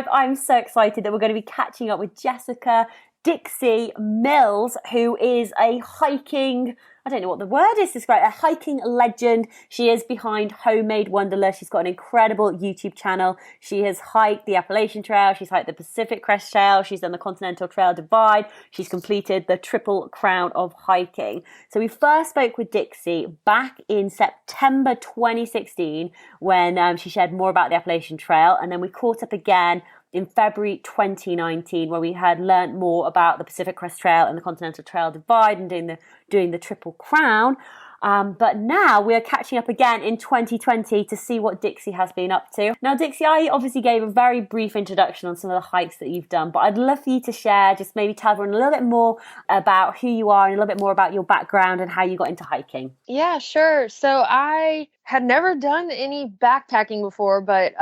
drive. I'm so excited that we're going to be catching up with Jessica Dixie Mills, who is a hiking, I don't know what the word is to describe, a hiking legend. She is behind Homemade Wanderlust. She's got an incredible YouTube channel. She has hiked the Appalachian Trail. She's hiked the Pacific Crest Trail. She's done the Continental Trail Divide. She's completed the Triple Crown of hiking. So we first spoke with Dixie back in September 2016 when she shared more about the Appalachian Trail. And then we caught up again in February 2019, where we had learnt more about the Pacific Crest Trail and the Continental Trail Divide and doing the Triple Crown. But now we're catching up again in 2020 to see what Dixie has been up to. Now, Dixie, I obviously gave a very brief introduction on some of the hikes that you've done, but I'd love for you to share, just maybe tell everyone a little bit more about who you are and a little bit more about your background and how you got into hiking. Yeah, sure. So I had never done any backpacking before, but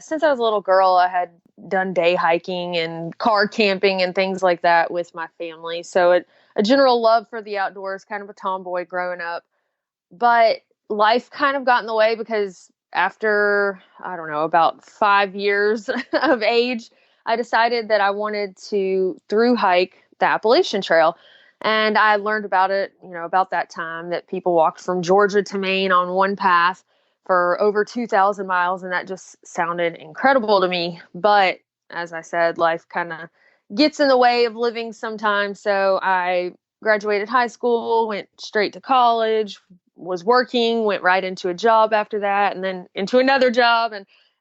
since I was a little girl, I had done day hiking and car camping and things like that with my family. So a general love for the outdoors, kind of a tomboy growing up. But life kind of got in the way because after, I don't know, about 5 years of age, I decided that I wanted to thru-hike the Appalachian Trail. And I learned about it, about that time, that people walked from Georgia to Maine on one path for over 2,000 miles. And that just sounded incredible to me. But as I said, life kind of gets in the way of living sometimes. So I graduated high school, went straight to college, was working, went right into a job after that, and then into another job.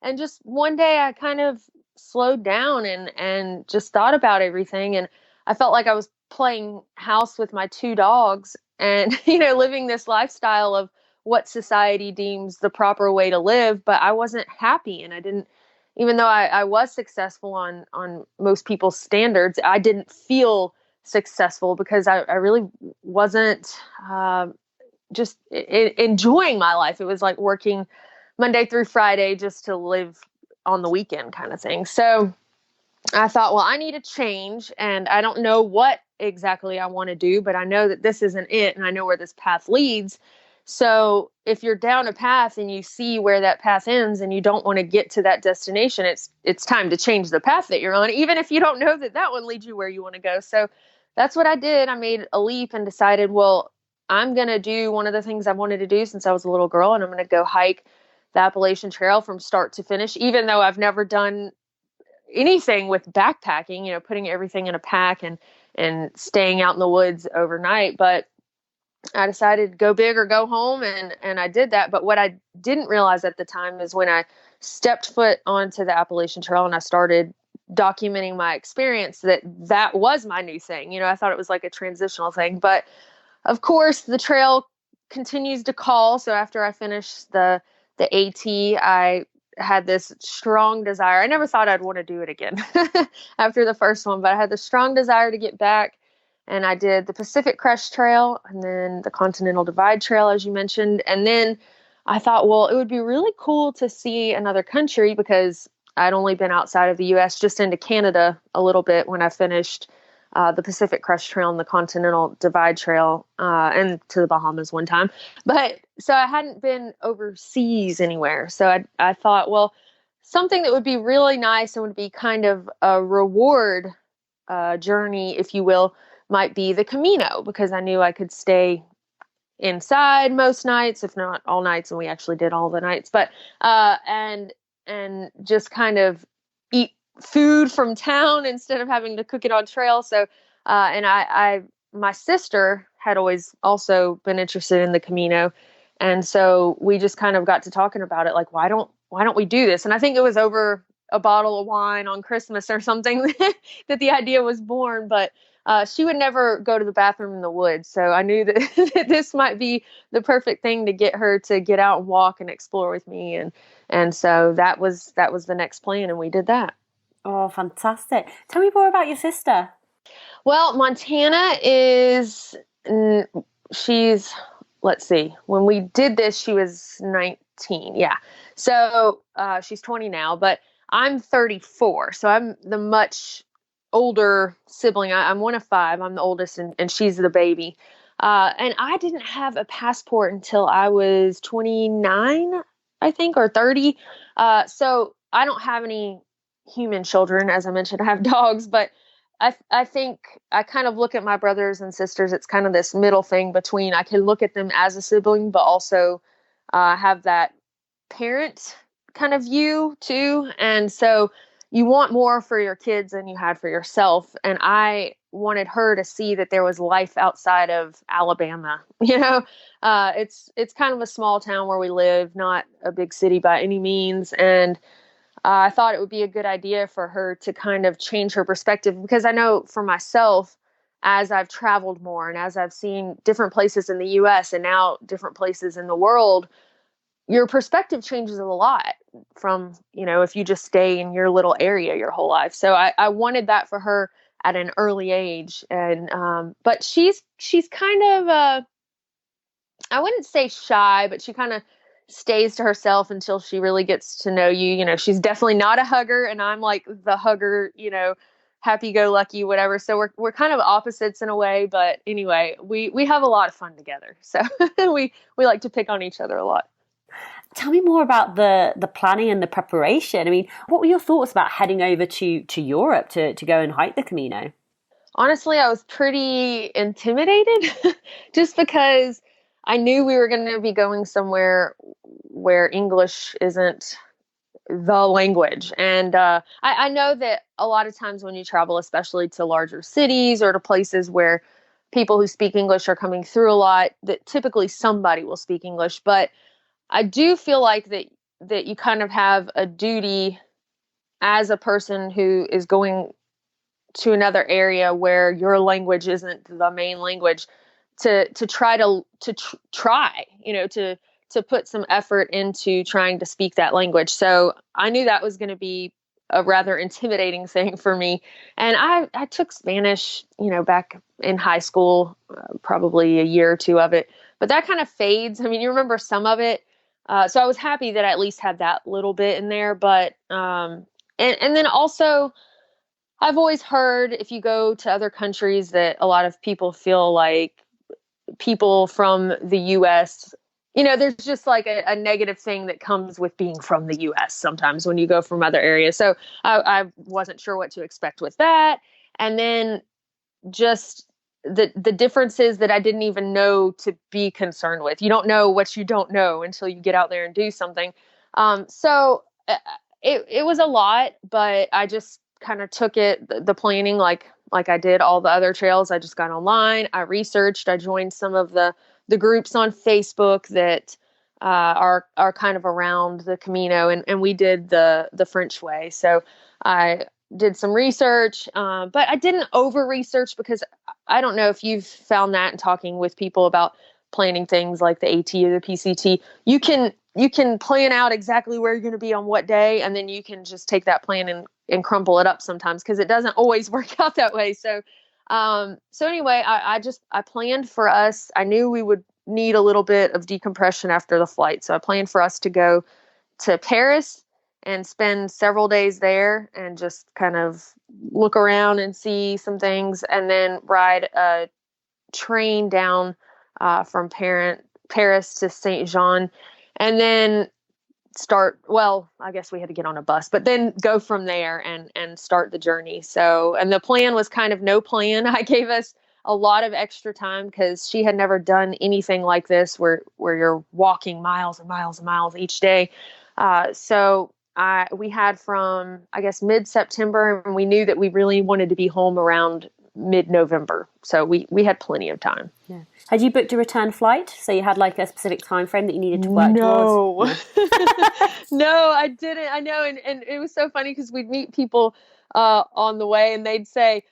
And just one day I kind of slowed down and just thought about everything. And I felt like I was playing house with my two dogs and, living this lifestyle of what society deems the proper way to live. But I wasn't happy, and I didn't, even though I was successful on most people's standards, I didn't feel successful because I really wasn't just enjoying my life. It was like working Monday through Friday just to live on the weekend kind of thing. So I thought, well, I need a change, and I don't know what exactly I want to do, but I know that this isn't it, and I know where this path leads. So if you're down a path and you see where that path ends and you don't want to get to that destination, it's time to change the path that you're on, even if you don't know that one leads you where you want to go. So that's what I did. I made a leap and decided, well, I'm going to do one of the things I wanted to do since I was a little girl, and I'm going to go hike the Appalachian Trail from start to finish, even though I've never done anything with backpacking, putting everything in a pack and staying out in the woods overnight. But I decided to go big or go home, and I did that. But what I didn't realize at the time is when I stepped foot onto the Appalachian Trail and I started documenting my experience, that was my new thing. I thought it was like a transitional thing. But of course, the trail continues to call. So after I finished the AT, I had this strong desire. I never thought I'd want to do it again after the first one, but I had the strong desire to get back. And I did the Pacific Crest Trail and then the Continental Divide Trail, as you mentioned. And then I thought, well, it would be really cool to see another country because I'd only been outside of the U.S., just into Canada a little bit when I finished the Pacific Crest Trail and the Continental Divide Trail, and to the Bahamas one time. But so I hadn't been overseas anywhere. So I thought, well, something that would be really nice and would be kind of a reward journey, if you will, might be the Camino, because I knew I could stay inside most nights, if not all nights. And we actually did all the nights, but, and just kind of eat food from town instead of having to cook it on trail. So, and my sister had always also been interested in the Camino. And so we just kind of got to talking about it. Like, why don't we do this? And I think it was over a bottle of wine on Christmas or something that the idea was born, but she would never go to the bathroom in the woods. So I knew that this might be the perfect thing to get her to get out and walk and explore with me. And so that was the next plan. And we did that. Oh, fantastic. Tell me more about your sister. Well, Montana let's see, when we did this, she was 19. Yeah. So she's 20 now, but I'm 34. So I'm the much older sibling. I'm one of five. I'm the oldest, and she's the baby. And I didn't have a passport until I was 29, I think, or 30. So I don't have any, human children. As I mentioned, I have dogs, but I think I kind of look at my brothers and sisters. It's kind of this middle thing between I can look at them as a sibling, but also have that parent kind of view too. And so you want more for your kids than you had for yourself. And I wanted her to see that there was life outside of Alabama. It's kind of a small town where we live, not a big city by any means. And I thought it would be a good idea for her to kind of change her perspective, because I know for myself, as I've traveled more and as I've seen different places in the US and now different places in the world, your perspective changes a lot from, if you just stay in your little area your whole life. So I wanted that for her at an early age. And, but she's kind of, I wouldn't say shy, but she kind of stays to herself until she really gets to know you. She's definitely not a hugger, and I'm like the hugger, happy go lucky, whatever. So we're kind of opposites in a way, but anyway, we have a lot of fun together. So we like to pick on each other a lot. Tell me more about the planning and the preparation. I mean, what were your thoughts about heading over to Europe to go and hike the Camino? Honestly, I was pretty intimidated just because I knew we were going to be going somewhere where English isn't the language. And I know that a lot of times when you travel, especially to larger cities or to places where people who speak English are coming through a lot, that typically somebody will speak English. But I do feel like that you kind of have a duty as a person who is going to another area where your language isn't the main language to try to put some effort into trying to speak that language. So I knew that was going to be a rather intimidating thing for me. And I took Spanish, back in high school, probably a year or two of it, but that kind of fades. I mean, you remember some of it. So I was happy that I at least had that little bit in there, but, and then also I've always heard if you go to other countries that a lot of people feel like people from the US, there's just like a negative thing that comes with being from the US sometimes when you go from other areas. So I wasn't sure what to expect with that. And then just the differences that I didn't even know to be concerned with. You don't know what you don't know until you get out there and do something. So it was a lot, but I just kind of took the planning like I did all the other trails. I just got online, I researched, I joined some of the groups on Facebook that are kind of around the Camino, and we did the French way. So I did some research, but I didn't over research, because I don't know if you've found that in talking with people about planning things like the AT or the PCT. You can plan out exactly where you're going to be on what day, and then you can just take that plan and crumple it up sometimes, because it doesn't always work out that way. So anyway, I planned for us. I knew we would need a little bit of decompression after the flight. So I planned for us to go to Paris and spend several days there and just kind of look around and see some things, and then ride a train down from Paris to Saint Jean, and then I guess we had to get on a bus, but then go from there and start the journey. So, and the plan was kind of no plan. I gave us a lot of extra time because she had never done anything like this where you're walking miles and miles and miles each day. So we had from, I guess, mid-September, and we knew that we really wanted to be home around mid-November. So we had plenty of time. Yeah. Had you booked a return flight? So you had like a specific time frame that you needed to work towards? No, I didn't. I know. And it was so funny because we'd meet people on the way, and they'd say,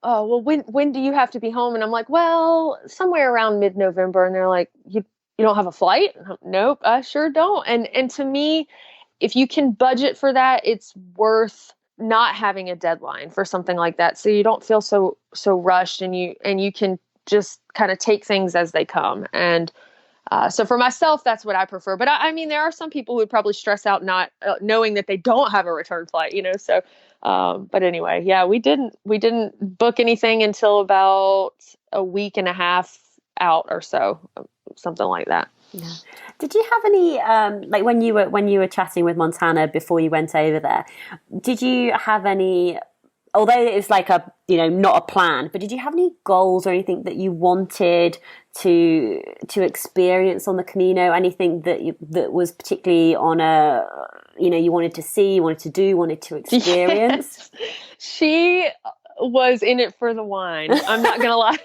"Oh, well, when do you have to be home?" And I'm like, "Well, somewhere around mid-November." And they're like, you don't have a flight?" Nope, I sure don't. And to me, if you can budget for that, it's worth not having a deadline for something like that. So you don't feel so rushed, and you can just kind of take things as they come. And so for myself, that's what I prefer. But I mean, there are some people who would probably stress out not knowing that they don't have a return flight, So, but anyway, yeah, we didn't book anything until about a week and a half out or so, something like that. Yeah. Did you have any like when you were chatting with Montana before you went over there? Did you have any? Although it was like a not a plan, but did you have any goals or anything that you wanted to experience on the Camino? Anything that was particularly on a you wanted to see, you wanted to do, wanted to experience? Yes. She was in it for the wine. I'm not gonna lie,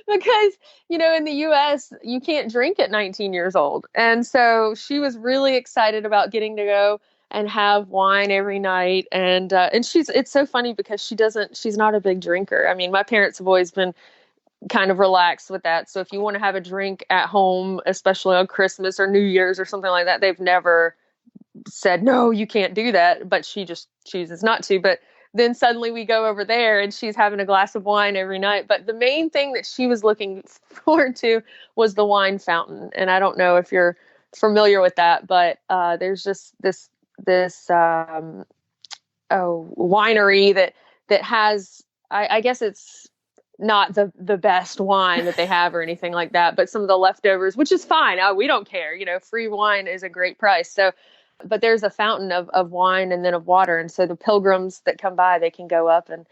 because in the U.S. you can't drink at 19 years old, and so she was really excited about getting to go and have wine every night. And it's so funny because she's not a big drinker. I mean, my parents have always been kind of relaxed with that. So if you want to have a drink at home, especially on Christmas or New Year's or something like that, they've never said, no, you can't do that. But she just chooses not to. But then suddenly we go over there and she's having a glass of wine every night. But the main thing that she was looking forward to was the wine fountain. And I don't know if you're familiar with that, but there's just this winery that has, I guess it's not the best wine that they have or anything like that, but some of the leftovers, which is fine. We don't care. Free wine is a great price. So, but there's a fountain of wine and then of water. And so the pilgrims that come by, they can go up and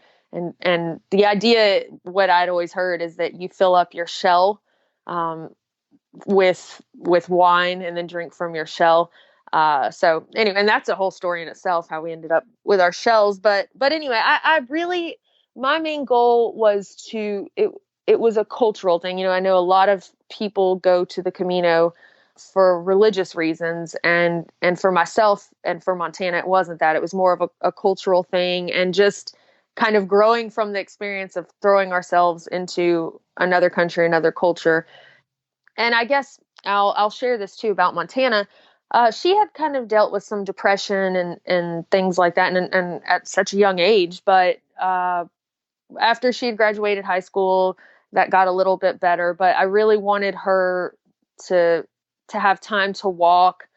the idea, what I'd always heard, is that you fill up your shell with wine and then drink from your shell. So anyway, and that's a whole story in itself, how we ended up with our shells. But anyway, I really, my main goal was it was a cultural thing. I know a lot of people go to the Camino for religious reasons, and for myself and for Montana, it wasn't that. It was more of a cultural thing, and just kind of growing from the experience of throwing ourselves into another country, another culture. And I guess I'll share this too about Montana. She had kind of dealt with some depression and things like that, and at such a young age. But after she had graduated high school, that got a little bit better. But I really wanted her to have time to walk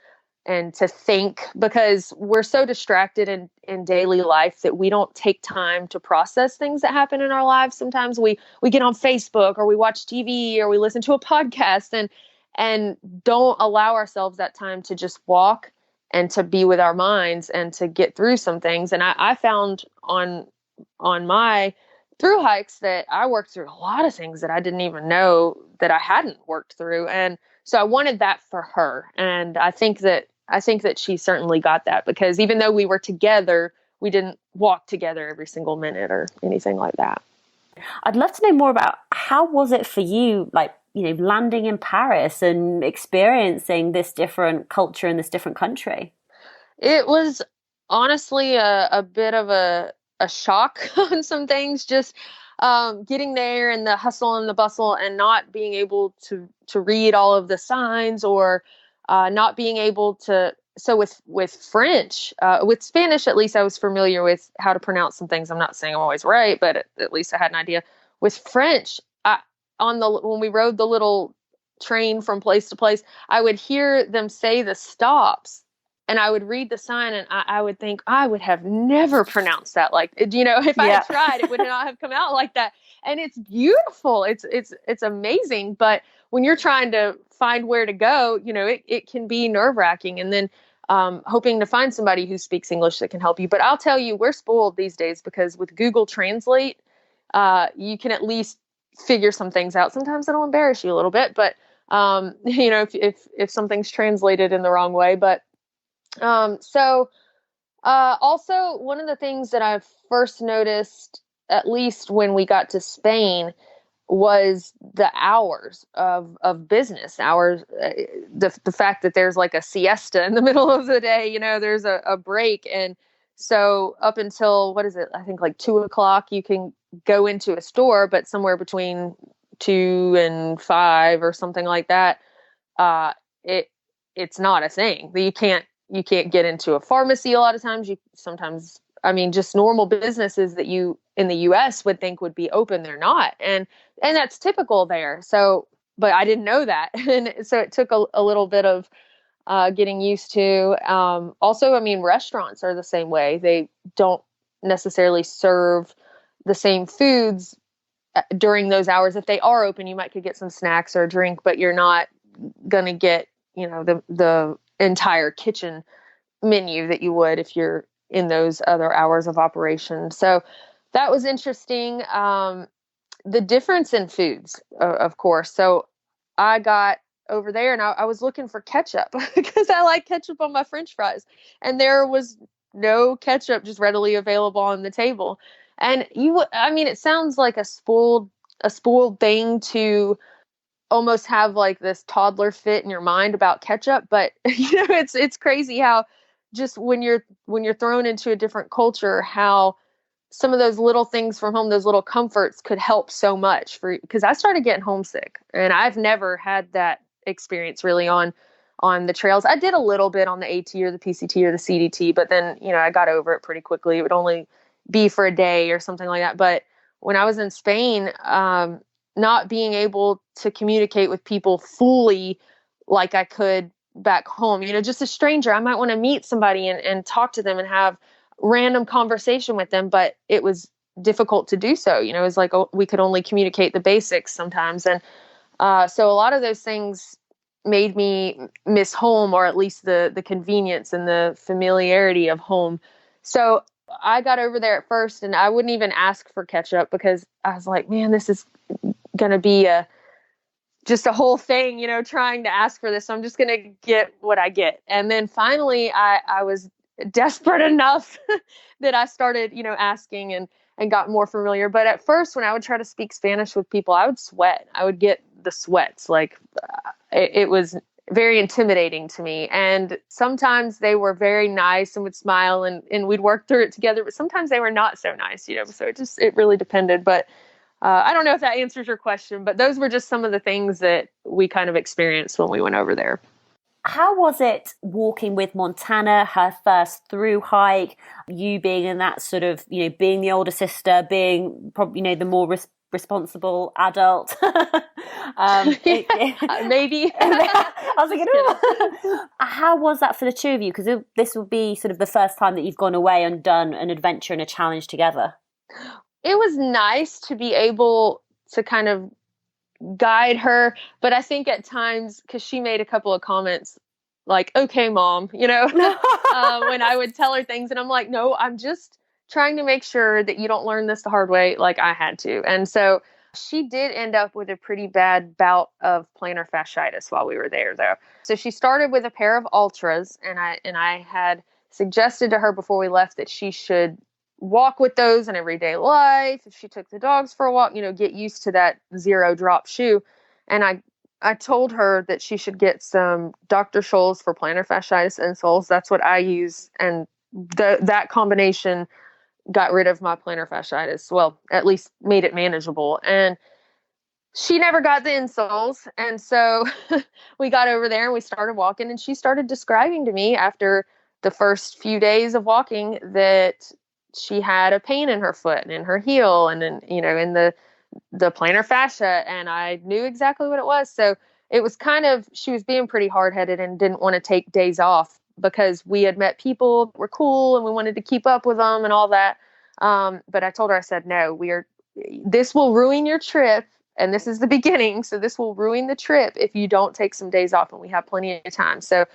and to think, because we're so distracted in daily life that we don't take time to process things that happen in our lives. Sometimes we get on Facebook, or we watch TV, or we listen to a podcast, and don't allow ourselves that time to just walk and to be with our minds and to get through some things. And I found on my through hikes that I worked through a lot of things that I didn't even know that I hadn't worked through. And so I wanted that for her. And I think that she certainly got that, because even though we were together, we didn't walk together every single minute or anything like that. I'd love to know more about, how was it for you, like, landing in Paris and experiencing this different culture in this different country? It was honestly a bit of a shock on some things, just getting there and the hustle and the bustle, and not being able to read all of the signs, or not being able to. So with French, with Spanish, at least I was familiar with how to pronounce some things. I'm not saying I'm always right, but at least I had an idea. With French, when we rode the little train from place to place, I would hear them say the stops, and I would read the sign, and I would think, I would have never pronounced that if I had tried, it would not have come out like that. And it's beautiful. It's amazing. But when you're trying to find where to go, it can be nerve-wracking. And then hoping to find somebody who speaks English that can help you. But I'll tell you, we're spoiled these days, because with Google Translate, you can at least figure some things out. Sometimes it'll embarrass you a little bit, but if something's translated in the wrong way. But also one of the things that I first noticed, at least when we got to Spain, was the hours of business hours. The fact that there's like a siesta in the middle of the day, there's a break. And so up until, what is it? I think like 2:00, you can go into a store, but somewhere between 2 and 5 or something like that, it's not a thing. You can't get into a pharmacy a lot of times. Just normal businesses that you in the US would think would be open, they're not. And that's typical there. So, but I didn't know that. And so it took a little bit of getting used to. Also, restaurants are the same way. They don't necessarily serve the same foods during those hours. If they are open, you might could get some snacks or a drink, but you're not going to get the entire kitchen menu that you would if you're in those other hours of operation. So that was interesting. The difference in foods, of course. So I got over there and I was looking for ketchup because I like ketchup on my French fries, and there was no ketchup just readily available on the table. And I mean, it sounds like a spoiled thing to almost have like this toddler fit in your mind about ketchup, but it's crazy how just when you're thrown into a different culture, how some of those little things from home, those little comforts could help so much because I started getting homesick, and I've never had that experience really on the trails. I did a little bit on the AT or the PCT or the CDT, but then, I got over it pretty quickly. It would only be for a day or something like that. But when I was in Spain, not being able to communicate with people fully like I could back home, just a stranger, I might want to meet somebody and talk to them and have random conversation with them, but it was difficult to do so. It was like, we could only communicate the basics sometimes. And so a lot of those things made me miss home, or at least the convenience and the familiarity of home. So I got over there at first and I wouldn't even ask for ketchup because I was like, man, this is going to be just a whole thing, trying to ask for this. So I'm just going to get what I get. And then finally I was desperate enough that I started, asking and got more familiar. But at first, when I would try to speak Spanish with people, I would sweat. I would get the sweats. Like it was very intimidating to me. And sometimes they were very nice and would smile and we'd work through it together. But sometimes they were not so nice, So it really depended. But I don't know if that answers your question, but those were just some of the things that we kind of experienced when we went over there. How was it walking with Montana, her first through hike, you being in that sort of, being the older sister, being probably, the more responsible adult? Maybe. I was thinking, oh. How was that for the two of you? Because this will be sort of the first time that you've gone away and done an adventure and a challenge together. It was nice to be able to kind of guide her, but I think at times, because she made a couple of comments like, okay, mom, when I would tell her things, and I'm like, no, I'm just trying to make sure that you don't learn this the hard way like I had to. And so she did end up with a pretty bad bout of plantar fasciitis while we were there, though. So she started with a pair of Ultras, and I had suggested to her before we left that she should walk with those in everyday life. If she took the dogs for a walk, get used to that 0 drop shoe. And I told her that she should get some Dr. Scholl's for plantar fasciitis insoles. That's what I use. And that combination got rid of my plantar fasciitis. Well, at least made it manageable. And she never got the insoles. And so we got over there and we started walking, and she started describing to me after the first few days of walking that she had a pain in her foot and in her heel and in, in the plantar fascia. And I knew exactly what it was. So it was she was being pretty hard headed and didn't want to take days off because we had met people that were cool and we wanted to keep up with them and all that. But I told her, I said, no, this will ruin your trip. And this is the beginning. So this will ruin the trip if you don't take some days off, and we have plenty of time. So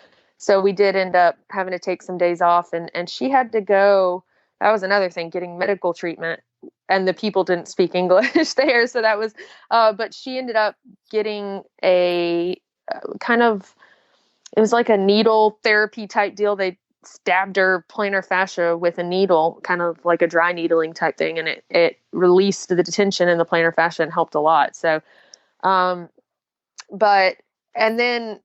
we did end up having to take some days off, and she had to go. That was another thing, getting medical treatment, and the people didn't speak English there. So that was, but she ended up getting a it was like a needle therapy type deal. They stabbed her plantar fascia with a needle, kind of like a dry needling type thing. And it released the tension in the plantar fascia and helped a lot. So, and then,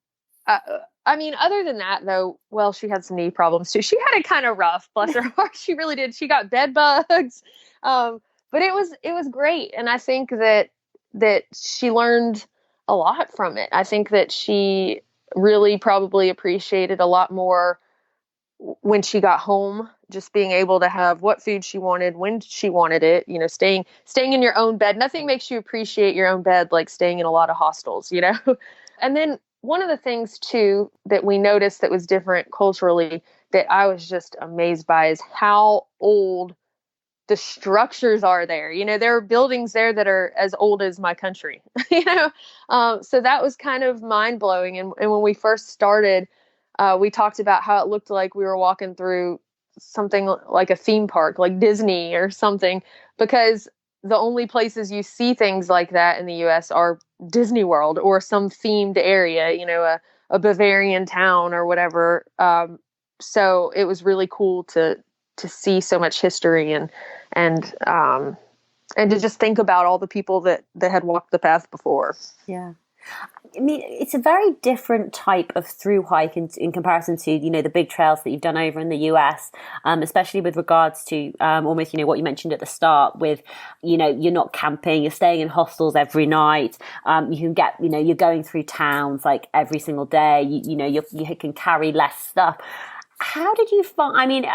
I mean, other than that, though, well, she had some knee problems too. She had it kind of rough, bless her heart. She really did. She got bed bugs. But it was great. And I think that she learned a lot from it. I think that she really probably appreciated a lot more when she got home, just being able to have what food she wanted, when she wanted it, staying in your own bed. Nothing makes you appreciate your own bed like staying in a lot of hostels, And then one of the things, too, that we noticed that was different culturally that I was just amazed by is how old the structures are there. There are buildings there that are as old as my country, so that was kind of mind blowing. And when we first started, we talked about how it looked like we were walking through something like a theme park, like Disney or something, because the only places you see things like that in the US are Disney World or some themed area, a Bavarian town or whatever. So it was really cool to see so much history and to just think about all the people that had walked the path before. Yeah. I mean, it's a very different type of through hike in comparison to, the big trails that you've done over in the US, especially with regards to almost, what you mentioned at the start with, you're not camping, you're staying in hostels every night. You can get, you're going through towns like every single day. You can carry less stuff. How did you find, I mean,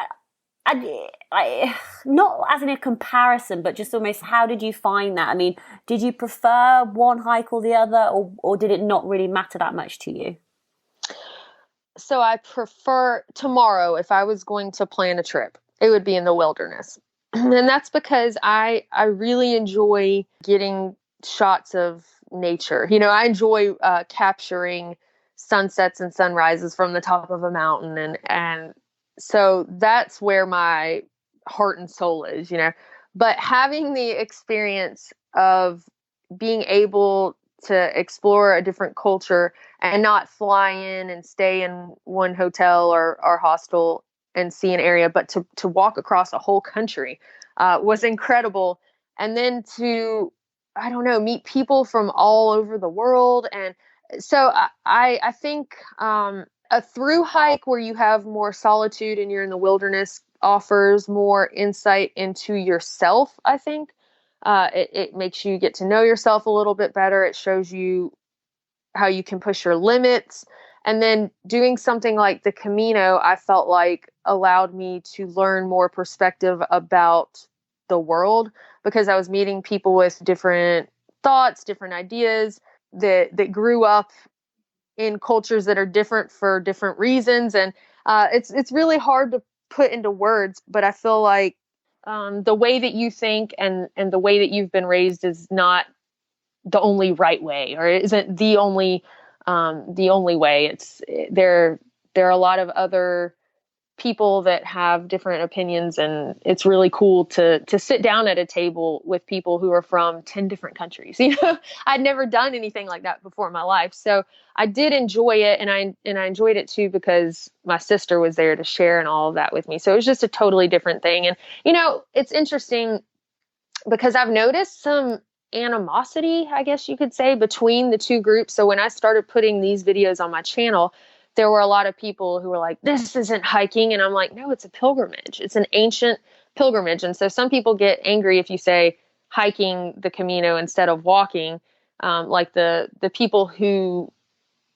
I not as in a comparison, but just almost how did you find that? I mean, did you prefer one hike or the other, or did it not really matter that much to you? So I prefer tomorrow, if I was going to plan a trip, it would be in the wilderness. And that's because I really enjoy getting shots of nature. I enjoy capturing sunsets and sunrises from the top of a mountain, and so that's where my heart and soul is. But having the experience of being able to explore a different culture and not fly in and stay in one hotel or hostel and see an area, but to walk across a whole country was incredible. And then to, I don't know, meet people from all over the world. And so I think a through hike where you have more solitude and you're in the wilderness offers more insight into yourself, I think. It makes you get to know yourself a little bit better. It shows you how you can push your limits. And then doing something like the Camino, I felt like allowed me to learn more perspective about the world, because I was meeting people with different thoughts, different ideas that grew up in cultures that are different for different reasons. And it's really hard to put into words, but I feel like the way that you think and the way that you've been raised is not the only right way, or isn't the only way. It's there are a lot of other people that have different opinions, and it's really cool to sit down at a table with people who are from 10 different countries. I'd never done anything like that before in my life. So I did enjoy it, and I enjoyed it too because my sister was there to share and all of that with me. So it was just a totally different thing. And it's interesting because I've noticed some animosity, I guess you could say, between the two groups. So when I started putting these videos on my channel, there were a lot of people who were like, this isn't hiking. And I'm like, no, it's a pilgrimage. It's an ancient pilgrimage. And so some people get angry if you say hiking the Camino instead of walking, like the people who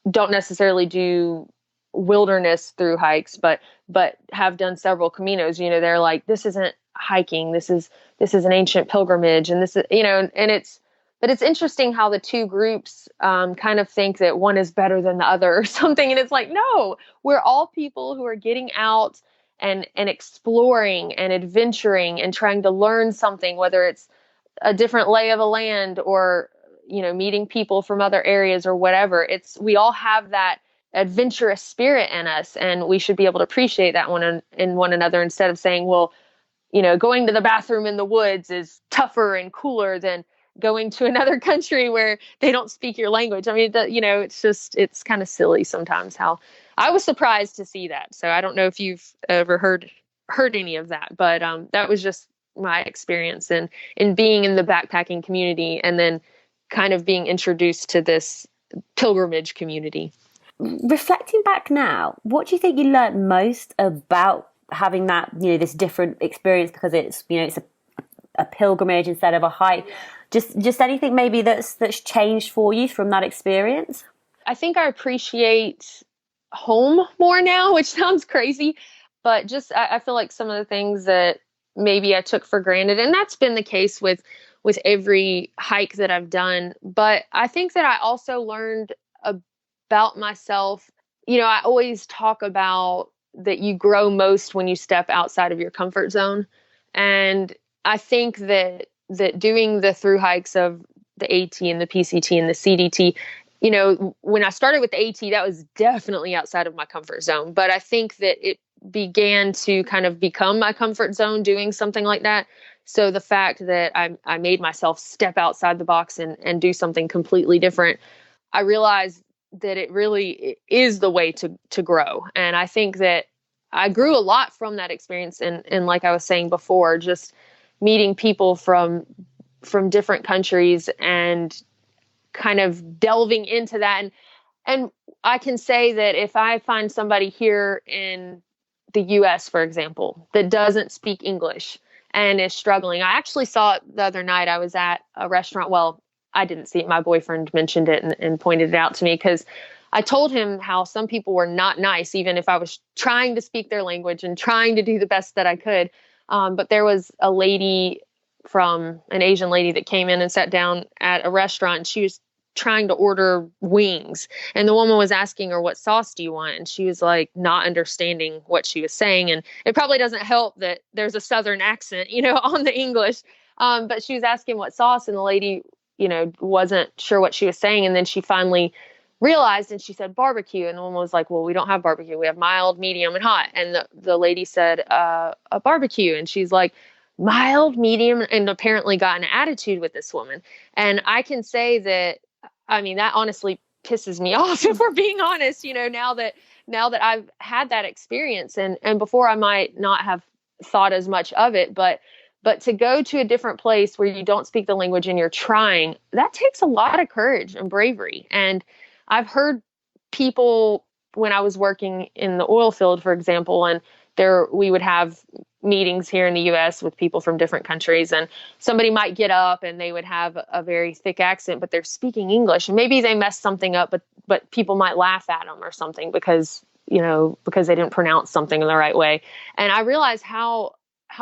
don't necessarily do wilderness through hikes, but have done several Caminos. They're like, this isn't hiking. This is an ancient pilgrimage. And this is, but it's interesting how the two groups kind of think that one is better than the other or something. And it's like, no, we're all people who are getting out and exploring and adventuring and trying to learn something, whether it's a different lay of a land or, meeting people from other areas or whatever. We all have that adventurous spirit in us, and we should be able to appreciate that in one another, instead of saying, well, going to the bathroom in the woods is tougher and cooler than going to another country where they don't speak your language. I mean, it's kind of silly sometimes how I was surprised to see that. So I don't know if you've ever heard any of that, but that was just my experience in being in the backpacking community and then kind of being introduced to this pilgrimage community. Reflecting back now, what do you think you learned most about having that, this different experience, because it's, it's a pilgrimage instead of a hike? Just anything maybe that's changed for you from that experience? I think I appreciate home more now, which sounds crazy, but just I feel like some of the things that maybe I took for granted, and that's been the case with every hike that I've done. But I think that I also learned about myself. I always talk about that you grow most when you step outside of your comfort zone. And I think that doing the through hikes of the AT and the PCT and the CDT, when I started with the AT, that was definitely outside of my comfort zone. But I think that it began to kind of become my comfort zone doing something like that. So the fact that I made myself step outside the box and do something completely different, I realized that it really is the way to grow. And I think that I grew a lot from that experience. And like I was saying before, just meeting people from different countries and kind of delving into that. And I can say that if I find somebody here in the US, for example, that doesn't speak English and is struggling, I actually saw it the other night. I was at a restaurant. Well, I didn't see it. My boyfriend mentioned it and pointed it out to me, because I told him how some people were not nice, even if I was trying to speak their language and trying to do the best that I could. But there was a lady an Asian lady that came in and sat down at a restaurant, and she was trying to order wings. And the woman was asking her, what sauce do you want? And she was like not understanding what she was saying. And it probably doesn't help that there's a Southern accent, on the English. But she was asking what sauce, and the lady, wasn't sure what she was saying. And then she finally realized, and she said barbecue. And the woman was like, well, we don't have barbecue. We have mild, medium, and hot. And the lady said, a barbecue. And she's like, mild, medium, and apparently got an attitude with this woman. And I can say that, that honestly pisses me off, if we're being honest, now that I've had that experience, and before I might not have thought as much of it, but to go to a different place where you don't speak the language and you're trying, that takes a lot of courage and bravery. And I've heard people, when I was working in the oil field, for example, and we would have meetings here in the US with people from different countries, and somebody might get up and they would have a very thick accent, but they're speaking English, and maybe they messed something up, but people might laugh at them or something because they didn't pronounce something in the right way. And I realize how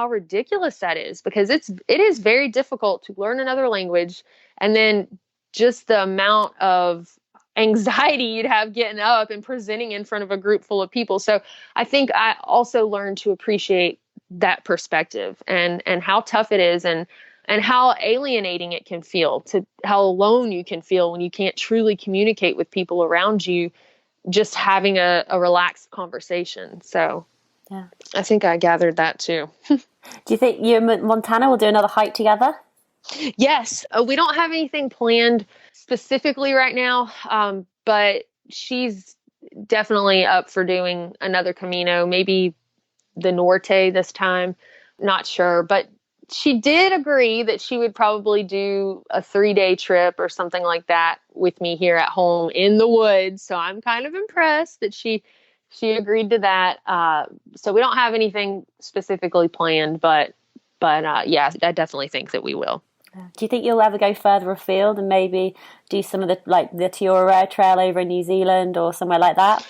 ridiculous that is, because it is very difficult to learn another language, and then just the amount of anxiety you'd have getting up and presenting in front of a group full of people. So I think I also learned to appreciate that perspective and how tough it is, and how alienating it can feel, to how alone you can feel when you can't truly communicate with people around you, just having a relaxed conversation. So yeah, I think I gathered that too. Do you think you and Montana will do another hike together? Yes. We don't have anything planned specifically right now, but she's definitely up for doing another Camino, maybe the Norte this time. Not sure, but she did agree that she would probably do a 3-day trip or something like that with me here at home in the woods. So I'm kind of impressed that she agreed to that. So we don't have anything specifically planned, but yeah, I definitely think that we will. Do you think you'll ever go further afield and maybe do some of the Thru-Hiker Trail over in New Zealand or somewhere like that?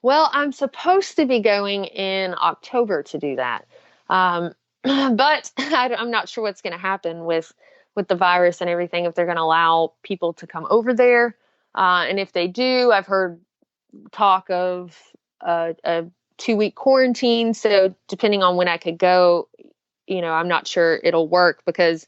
Well, I'm supposed to be going in October to do that. But I'm not sure what's going to happen with the virus and everything, if they're going to allow people to come over there. And if they do, I've heard talk of a 2-week quarantine. So depending on when I could go, I'm not sure it'll work, because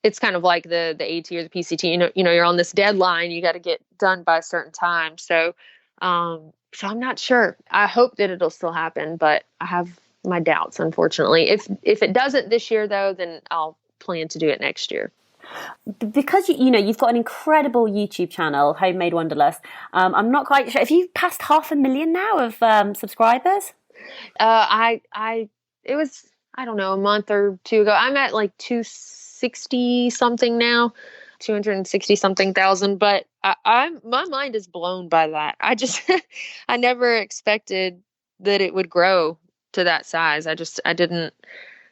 it's kind of like the AT or the PCT, you're on this deadline, you got to get done by a certain time. So I'm not sure. I hope that it'll still happen, but I have my doubts, unfortunately. If it doesn't this year, though, then I'll plan to do it next year. Because you've got an incredible YouTube channel, Homemade Wanderlust. I'm not quite sure. Have you passed 500,000 now of subscribers? It was, I don't know, a month or two ago. I'm at like 260 something now, 260 something thousand. But my mind is blown by that. I never expected that it would grow to that size. I didn't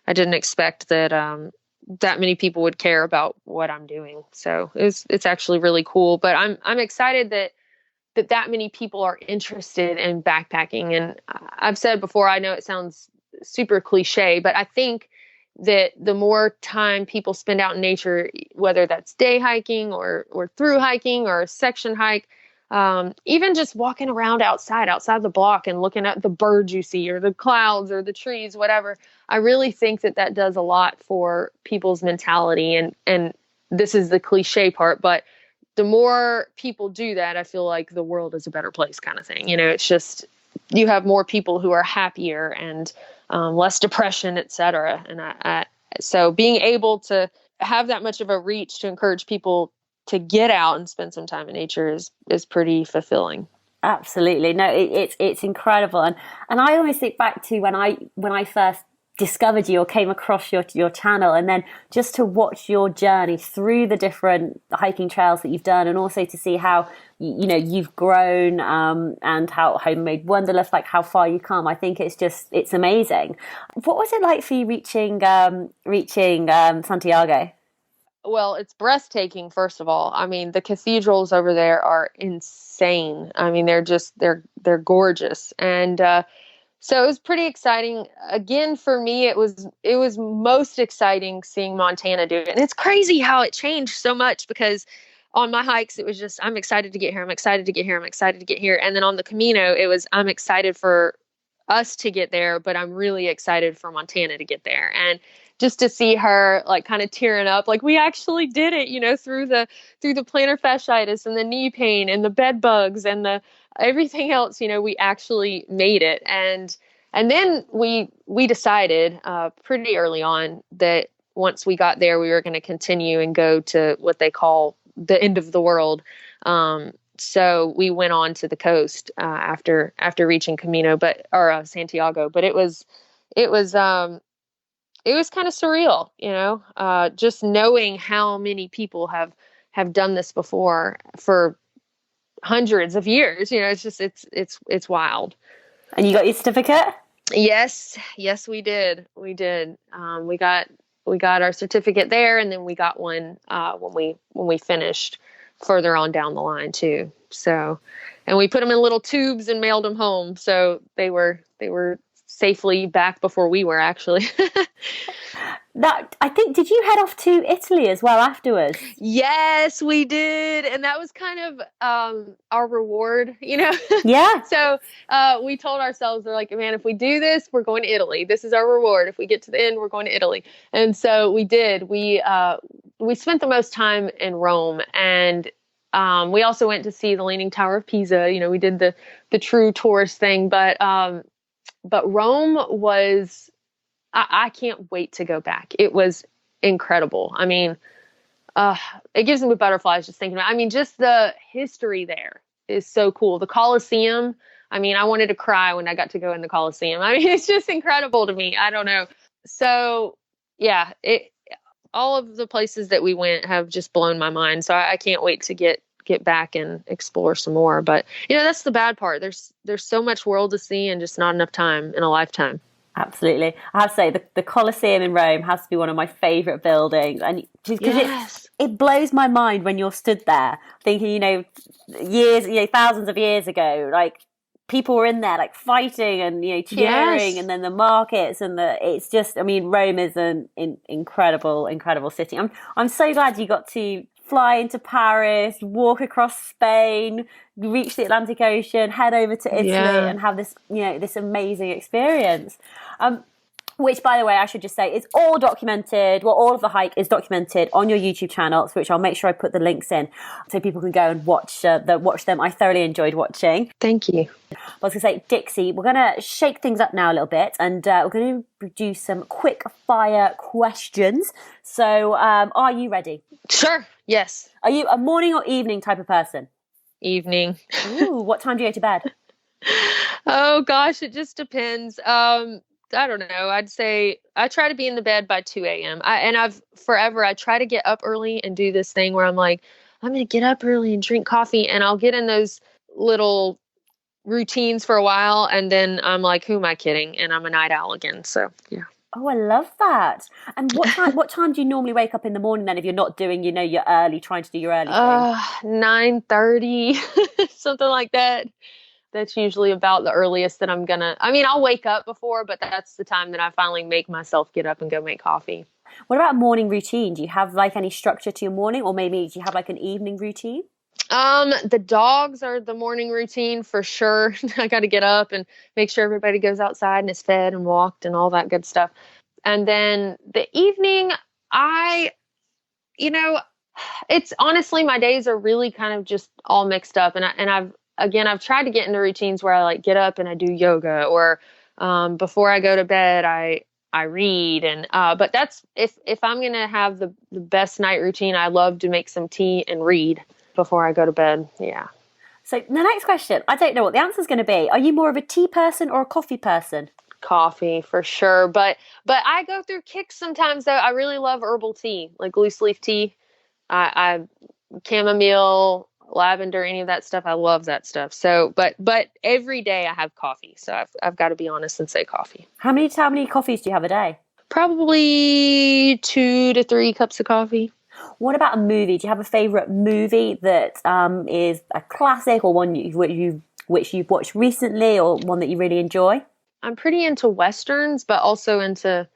expect that that many people would care about what I'm doing. So it's actually really cool. But I'm excited that many people are interested in backpacking. And I've said before, I know it sounds super cliche, but I think that the more time people spend out in nature, whether that's day hiking or through hiking or a section hike, even just walking around outside the block and looking at the birds you see or the clouds or the trees, whatever. I really think that does a lot for people's mentality. And this is the cliche part, but the more people do that, I feel like the world is a better place kind of thing. It's just, you have more people who are happier and less depression, etc. And so being able to have that much of a reach to encourage people to get out and spend some time in nature is pretty fulfilling. Absolutely. No, it's incredible. And I always think back to when I first discovered you or came across your channel, and then just to watch your journey through the different hiking trails that you've done, and also to see how you've grown and how Homemade Wanderlust, like how far you come. I think it's amazing. What was it like for you reaching Santiago? Well, it's breathtaking, first of all. I mean, the cathedrals over there are insane. I mean, they're gorgeous. And so it was pretty exciting. Again, for me, it was most exciting seeing Montana do it. And it's crazy how it changed so much, because on my hikes, it was just, I'm excited to get here. I'm excited to get here. I'm excited to get here. And then on the Camino, it was, I'm excited for us to get there, but I'm really excited for Montana to get there. And just to see her like kind of tearing up, like we actually did it, through the plantar fasciitis and the knee pain and the bed bugs and the everything else, we actually made it. And then we decided pretty early on that once we got there, we were going to continue and go to what they call the end of the world. So we went on to the coast after reaching Camino, or Santiago. But it was kind of surreal, just knowing how many people have done this before for hundreds of years. It's just it's wild. And you got your certificate? Yes, we did. We got our certificate there, and then we got one when we finished further on down the line too. So, and we put them in little tubes and mailed them home. So they were safely back before we were, actually. That, I think, did you head off to Italy as well afterwards? Yes, we did. And that was kind of our reward, Yeah. So we told ourselves, we're like, man, if we do this, we're going to Italy. This is our reward. If we get to the end, we're going to Italy. And so we did. We spent the most time in Rome, and we also went to see the Leaning Tower of Pisa. We did the true tourist thing, but Rome was, I can't wait to go back. It was incredible. I mean, it gives me butterflies just thinking about it. I mean, just the history there is so cool. The Colosseum, I mean, I wanted to cry when I got to go in the Colosseum. I mean, it's just incredible to me. I don't know. So yeah, all of the places that we went have just blown my mind. So I can't wait to get back and explore some more. But that's the bad part. There's so much world to see and just not enough time in a lifetime. Absolutely. I have to say the Colosseum in Rome has to be one of my favourite buildings, and because it blows my mind when you're stood there thinking, thousands of years ago, like people were in there like fighting and cheering, and then the markets and it's just, I mean, Rome is an incredible city. I'm so glad you got to fly into Paris, walk across Spain, reach the Atlantic Ocean, head over to Italy, and have this, this amazing experience. Which, by the way, I should just say, is all documented. Well, all of the hike is documented on your YouTube channel, which I'll make sure I put the links in so people can go and watch them. I thoroughly enjoyed watching. Thank you. I was going to say, Dixie, we're going to shake things up now a little bit, and we're going to do some quick fire questions. So, are you ready? Sure. Yes. Are you a morning or evening type of person? Evening. Ooh, what time do you go to bed? Oh gosh, it just depends. I don't know. I'd say I try to be in the bed by 2 a.m. I try to get up early and do this thing where I'm like, I'm going to get up early and drink coffee, and I'll get in those little routines for a while, and then I'm like, who am I kidding? And I'm a night owl again. So yeah. Oh, I love that. And what time do you normally wake up in the morning then, if you're not doing, your trying to do your early thing? 9:30, something like that. That's usually about the earliest that I'll wake up before, but that's the time that I finally make myself get up and go make coffee. What about a morning routine? Do you have like any structure to your morning, or maybe do you have like an evening routine? The dogs are the morning routine for sure. I got to get up and make sure everybody goes outside and is fed and walked and all that good stuff. And then the evening, I, you know, it's honestly, my days are really kind of just all mixed up. I've tried to get into routines where I like get up and I do yoga, or, before I go to bed, I read. But that's, if I'm going to have the best night routine, I love to make some tea and read before I go to bed. Yeah. So the next question, I don't know what the answer is going to be. Are you more of a tea person or a coffee person? Coffee for sure. But I go through kicks sometimes though. I really love herbal tea, like loose leaf tea. I chamomile, lavender, any of that stuff. I love that stuff. So, but every day I have coffee. So I've got to be honest and say coffee. How many coffees do you have a day? Probably 2 to 3 cups of coffee. What about a movie? Do you have a favorite movie that is a classic, or one which you've watched recently, or one that you really enjoy? I'm pretty into Westerns, but also into,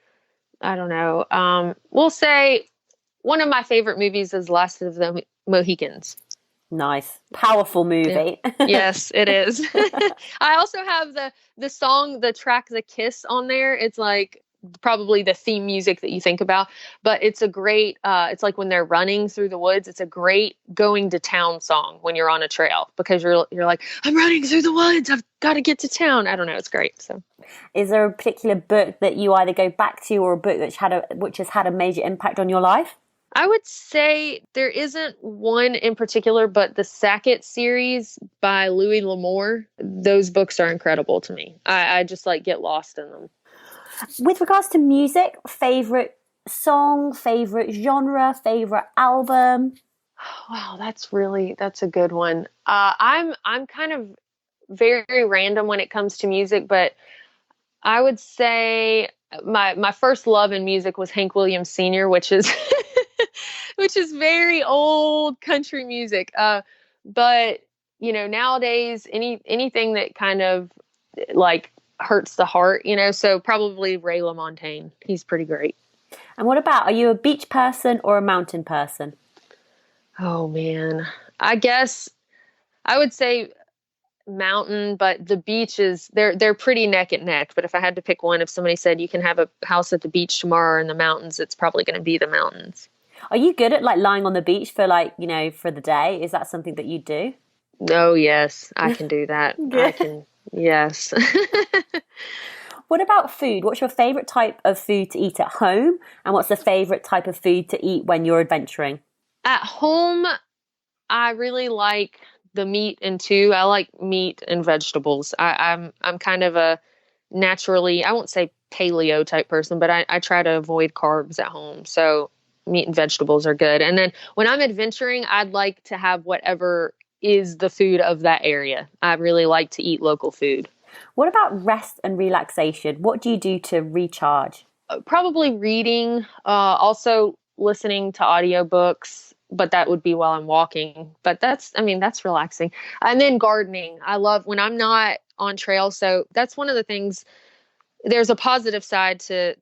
I don't know, we'll say one of my favorite movies is Last of the Mohicans. Nice. Powerful movie. Yeah. Yes, it is. I also have the song, the track, The Kiss on there. It's like probably the theme music that you think about, but it's a great, it's like when they're running through the woods, it's a great going to town song when you're on a trail, because you're like, I'm running through the woods, I've got to get to town. I don't know. It's great. So is there a particular book that you either go back to, or a book which has had a major impact on your life? I would say there isn't one in particular, but the Sackett series by Louis L'Amour, those books are incredible to me. I just like get lost in them. With regards to music, favorite song, favorite genre, favorite album? Wow, that's a good one. I'm kind of very random when it comes to music, but I would say my first love in music was Hank Williams Sr., which is which is very old country music. But nowadays anything that kind of like hurts the heart, so probably Ray LaMontagne. He's pretty great. And what about, are you a beach person or a mountain person? Oh man, I guess I would say mountain, but the beach is they're pretty neck and neck. But if I had to pick one, if somebody said you can have a house at the beach tomorrow or in the mountains, it's probably going to be the mountains. Are you good at like lying on the beach for for the day? Is that something that you do? Oh yes, I can do that. I can. Yes. What about food? What's your favorite type of food to eat at home? And what's the favorite type of food to eat when you're adventuring? At home, I really like the meat and two. I like meat and vegetables. I'm kind of a naturally, I won't say paleo type person, but I try to avoid carbs at home. So meat and vegetables are good. And then when I'm adventuring, I'd like to have whatever is the food of that area. I really like to eat local food. What about rest and relaxation? What do you do to recharge? Probably reading, also listening to audiobooks, but that would be while I'm walking. But that's relaxing. And then gardening. I love when I'm not on trail. So that's one of the things. There's a positive side to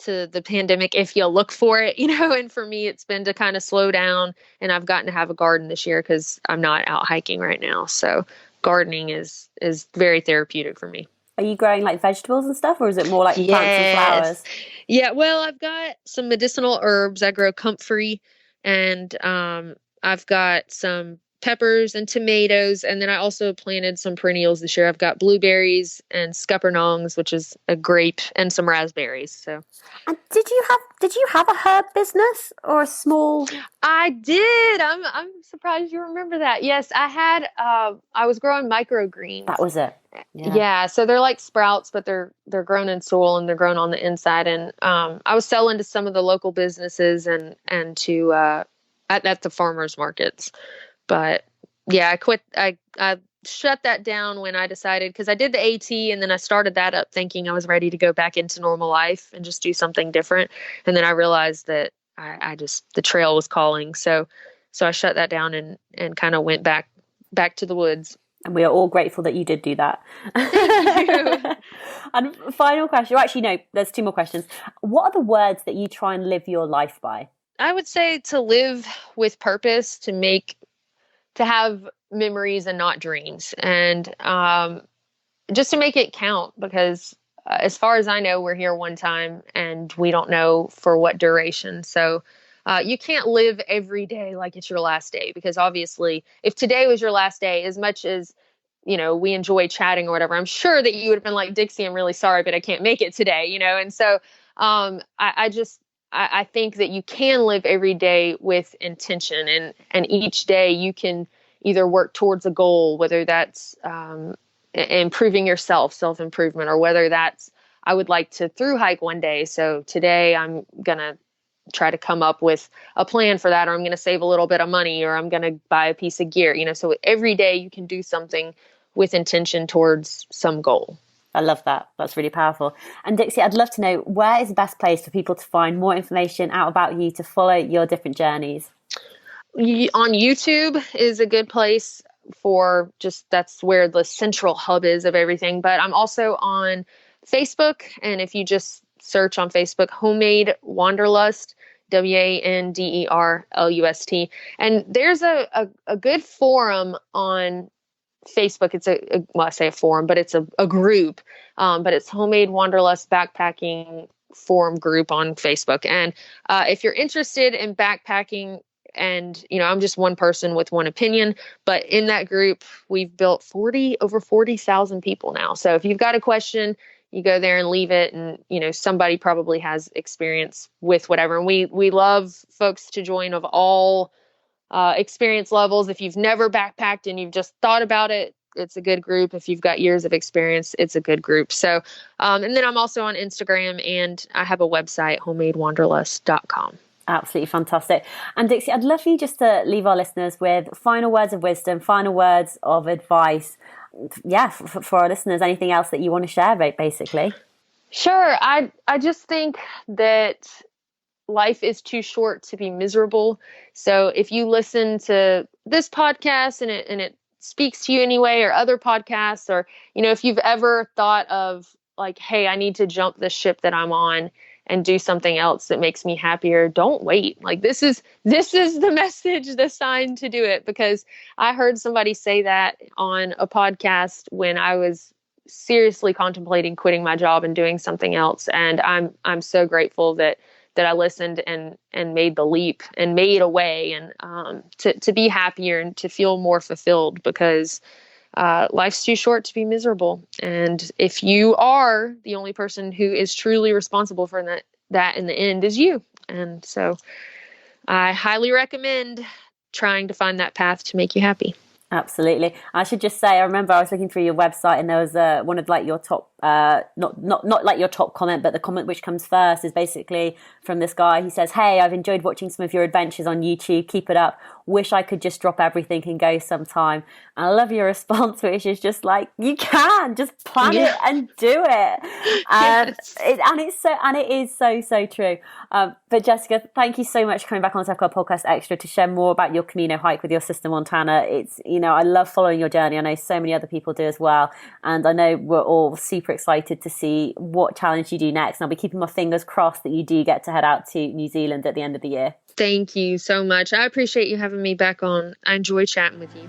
the pandemic if you look for it, and for me, it's been to kind of slow down, and I've gotten to have a garden this year because I'm not out hiking right now. So gardening is very therapeutic for me. Are you growing like vegetables and stuff, or is it more like plants and flowers? Yeah, well, I've got some medicinal herbs. I grow comfrey, and I've got some peppers and tomatoes, and then I also planted some perennials this year. I've got blueberries and scuppernongs, which is a grape, and some raspberries. So, and did you have a herb business or a small? I did. I'm surprised you remember that. Yes, I had. I was growing microgreens. That was it. Yeah. So they're like sprouts, but they're grown in soil and they're grown on the inside. And I was selling to some of the local businesses and to at the farmers markets. But yeah, I quit. I shut that down when I decided, because I did the AT and then I started that up thinking I was ready to go back into normal life and just do something different. And then I realized that the trail was calling. So I shut that down and kind of went back to the woods. And we are all grateful that you did do that. Thank you. And final question. Actually, no, there's 2 more questions. What are the words that you try and live your life by? I would say to live with purpose, to make to have memories and not dreams. And just to make it count, because as far as I know, we're here one time and we don't know for what duration. So you can't live every day like it's your last day, because obviously if today was your last day, as much as, we enjoy chatting or whatever, I'm sure that you would have been like, Dixie, I'm really sorry, but I can't make it today, And so I think that you can live every day with intention, and each day you can either work towards a goal, whether that's improving yourself, self-improvement, or whether that's, I would like to through hike one day. So today I'm going to try to come up with a plan for that, or I'm going to save a little bit of money, or I'm going to buy a piece of gear, so every day you can do something with intention towards some goal. I love that. That's really powerful. And Dixie, I'd love to know, where is the best place for people to find more information out about you, to follow your different journeys? On YouTube is a good place for that's where the central hub is of everything. But I'm also on Facebook. And if you just search on Facebook, Homemade Wanderlust, Wanderlust. And there's a good forum on Facebook. It's I say a forum, but it's a group. But it's Homemade Wanderlust Backpacking Forum group on Facebook. And if you're interested in backpacking, and, I'm just one person with one opinion, but in that group, we've built over 40,000 people now. So if you've got a question, you go there and leave it. And, somebody probably has experience with whatever. And we love folks to join of all experience levels. If you've never backpacked and you've just thought about it, it's a good group. If you've got years of experience, it's a good group. So, and then I'm also on Instagram, and I have a website, homemadewanderlust.com. Absolutely fantastic. And Dixie, I'd love for you just to leave our listeners with final words of wisdom, final words of advice. Yeah, for our listeners, anything else that you want to share, basically? Sure. I just think that life is too short to be miserable. So if you listen to this podcast and it speaks to you anyway, or other podcasts, or, if you've ever thought of like, hey, I need to jump the ship that I'm on and do something else that makes me happier, don't wait. Like this is the message, the sign to do it, because I heard somebody say that on a podcast when I was seriously contemplating quitting my job and doing something else. And I'm so grateful that I listened and made the leap and made a way, and to be happier and to feel more fulfilled, because life's too short to be miserable. And if you are, the only person who is truly responsible for that in the end is you. And so I highly recommend trying to find that path to make you happy. Absolutely. I should just say, I remember I was looking through your website, and there was one of like your top, not like your top comment, but the comment which comes first is basically from this guy. He says, "Hey, I've enjoyed watching some of your adventures on YouTube. Keep it up. Wish I could just drop everything and go sometime." And I love your response, which is just like, you can just plan it and do it. Yes. It is so true. But Jessica, thank you so much for coming back on Tech Podcast Extra to share more about your Camino hike with your sister Montana. It's, I love following your journey. I know so many other people do as well. And I know we're all super excited to see what challenge you do next. And I'll be keeping my fingers crossed that you do get to head out to New Zealand at the end of the year. Thank you so much. I appreciate you having me back on. I enjoy chatting with you.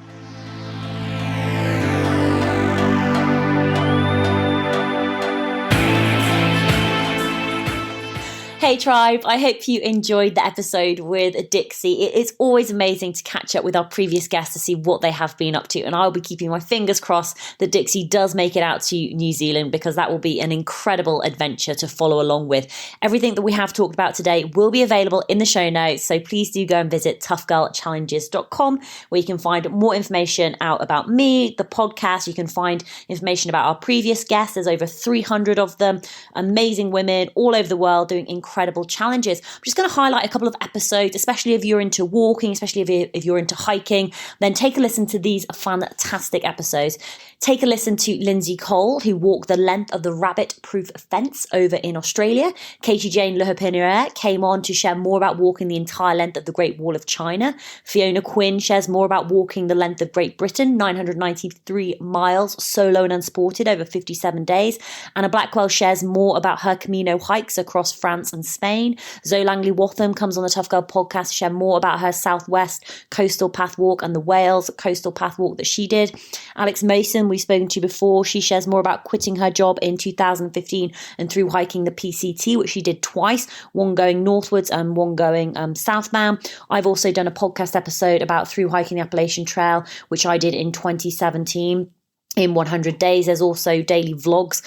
Hey tribe, I hope you enjoyed the episode with Dixie. It is always amazing to catch up with our previous guests to see what they have been up to, and I'll be keeping my fingers crossed that Dixie does make it out to New Zealand, because that will be an incredible adventure to follow along with. Everything that we have talked about today will be available in the show notes, so please do go and visit toughgirlchallenges.com, where you can find more information out about me, the podcast. You can find information about our previous guests. There's over 300 of them, amazing women all over the world doing incredible challenges. I'm just going to highlight a couple of episodes, especially if you're into walking, especially if you're into hiking. Then take a listen to these fantastic episodes. Take a listen to Lindsay Cole, who walked the length of the rabbit-proof fence over in Australia. Katie Jane Leherpiniere came on to share more about walking the entire length of the Great Wall of China. Fiona Quinn shares more about walking the length of Great Britain, 993 miles, solo and unsported over 57 days. Anna Blackwell shares more about her Camino hikes across France and Spain. Zoe Langley-Watham comes on the Tough Girl podcast to share more about her Southwest Coastal Path Walk and the Wales Coastal Path Walk that she did. Alex Mason, we've spoken to before. She shares more about quitting her job in 2015 and through hiking the PCT, which she did twice, one going northwards and one going southbound. I've also done a podcast episode about through hiking the Appalachian Trail, which I did in 2017. In 100 days. There's also daily vlogs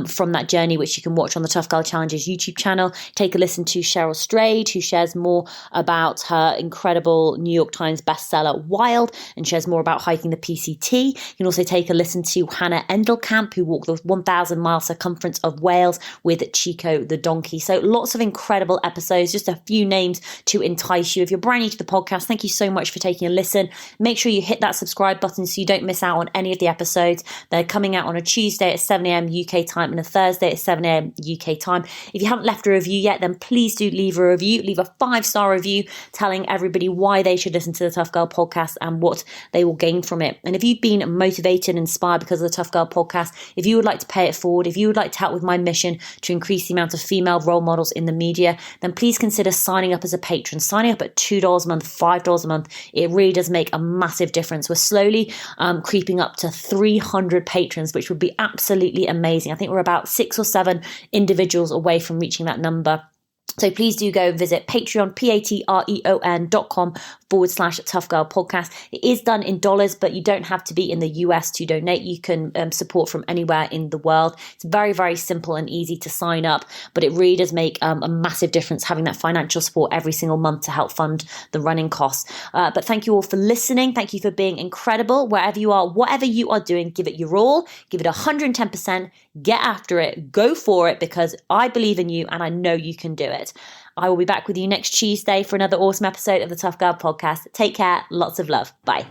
from that journey, which you can watch on the Tough Girl Challenges YouTube channel. Take a listen to Cheryl Strayed, who shares more about her incredible New York Times bestseller, Wild, and shares more about hiking the PCT. You can also take a listen to Hannah Endelkamp, who walked the 1,000-mile circumference of Wales with Chico the donkey. So lots of incredible episodes, just a few names to entice you. If you're brand new to the podcast, thank you so much for taking a listen. Make sure you hit that subscribe button so you don't miss out on any of the episodes. They're coming out on a Tuesday at 7 a.m. UK time and a Thursday at 7 a.m. UK time. If you haven't left a review yet, then please do leave a review. Leave a 5-star review telling everybody why they should listen to the Tough Girl podcast and what they will gain from it. And if you've been motivated and inspired because of the Tough Girl podcast, if you would like to pay it forward, if you would like to help with my mission to increase the amount of female role models in the media, then please consider signing up as a patron. Signing up at $2 a month, $5 a month. It really does make a massive difference. We're slowly creeping up to 300 patrons, which would be absolutely amazing. I think we're about 6 or 7 individuals away from reaching that number. So please do go visit Patreon, patreon.com/Tough Girl podcast. It is done in dollars, but you don't have to be in the US to donate. You can support from anywhere in the world. It's very, very simple and easy to sign up, but it really does make a massive difference having that financial support every single month to help fund the running costs. But thank you all for listening. Thank you for being incredible. Wherever you are, whatever you are doing, give it your all. Give it 110%. Get after it. Go for it, because I believe in you and I know you can do it. I will be back with you next Tuesday for another awesome episode of the Tough Girl podcast. Take care. Lots of love. Bye.